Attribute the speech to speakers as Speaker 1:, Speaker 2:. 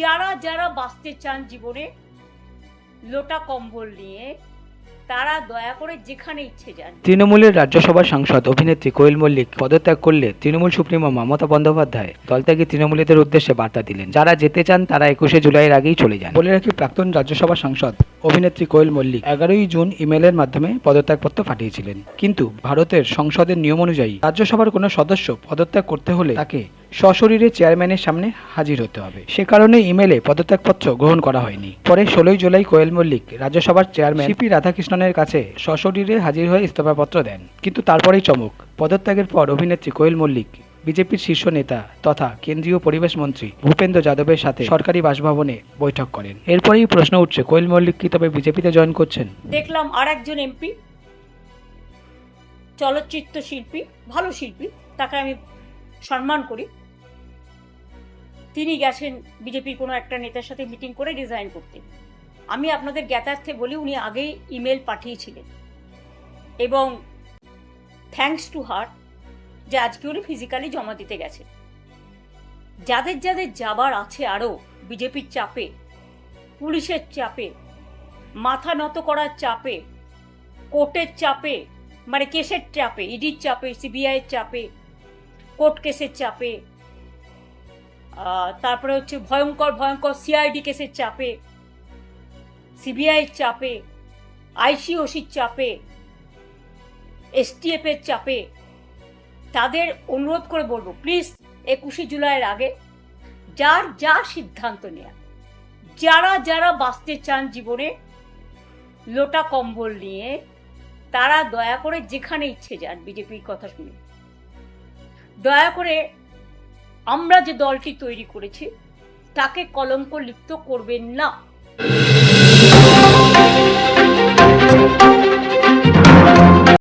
Speaker 1: যারা যারা বাঁচতে চান জীবনে লোটা কম্বল নিয়ে তারা দয়া করে যেখানে ইচ্ছে যান।
Speaker 2: তৃণমূলের রাজ্যসভার সাংসদ অভিনেত্রী কোয়েল মল্লিক পদত্যাগ করলে তৃণমূল সুপ্রিমো মমতা বন্দ্যোপাধ্যায় দলত্যাগী তৃণমূলীদের উদ্দেশ্যে বার্তা দিলেন, যারা যেতে চান তারা 21শে জুলাইয়ের আগেই চলে যান। বলে রাখি, প্রাক্তন রাজ্যসভা সাংসদ অভিনেত্রী কোয়েল মল্লিক 11ই জুন ইমেলের মাধ্যমে পদত্যাগপত্র পাঠিয়েছিলেন। কিন্তু ভারতের সংসদের নিয়ম অনুযায়ী রাজ্যসভার কোনো সদস্য পদত্যাগ করতে হলে তাকে সশরীরে চেয়ারম্যানের সামনে হাজির হতে হবে। সে কারণে ইমেলে পদত্যাগপত্র গ্রহণ করা হয়নি। পরে 16ই জুলাই কোয়েল মল্লিক রাজ্যসভার চেয়ারম্যান সিপি রাধাকৃষ্ণনের কাছে সশরীরে হাজির হয়ে ইস্তফাপত্র দেন। কিন্তু তারপরেই চমক, পদত্যাগের পর অভিনেত্রী কোয়েল মল্লিক বিজেপির শীর্ষ নেতা তথা কেন্দ্রীয় পরিবেশ মন্ত্রী ভূপেন্দ্র যাদবের সাথে সরকারি বাসভবনে বৈঠক করেন। এরপরেই প্রশ্ন উঠছে, কোয়েল মল্লিক কি তবে বিজেপিতে জয়েন করছেন?
Speaker 1: দেখলাম আর একজন এমপি, চলচ্চিত্র শিল্পী, ভালো শিল্পী, তাকে আমি সম্মান করি, তিনি গেছেন বিজেপির কোনো একটা নেতার সাথে মিটিং করে রিজাইন করতে। আমি আপনাদের জ্ঞাতার্থে বলি, উনি আগেই ইমেল পাঠিয়েছিলেন এবং থ্যাঙ্কস টু হার যে আজকে উনি ফিজিক্যালি জমা দিতে গেছে। যাদের যাদের যাবার আছে আরও বিজেপির চাপে, পুলিশের চাপে, মাথা নত করার চাপে, কোর্টের চাপে, মানে কেসের চাপে, ইডির চাপে, সিবিআইয়ের চাপে, কোর্ট কেসের চাপে, তারপরে হচ্ছে ভয়ঙ্কর ভয়ঙ্কর সিআইডি কেসের চাপে, সিবিআইয়ের চাপে, আইসিওসির চাপে, এসটিএফের চাপে, তাদের অনুরোধ করে বলবো, প্লিজ 21শে জুলাইয়ের আগে যার যা সিদ্ধান্ত নেয়া, যারা যারা বাঁচতে চান জীবনে লোটা কম্বল নিয়ে তারা দয়া করে যেখানে ইচ্ছে যান বিজেপির কথা শুনে। দয়া করে আমরা যে দলটি তৈরি করেছি তাকে কলঙ্ক লিপ্ত করবেন না।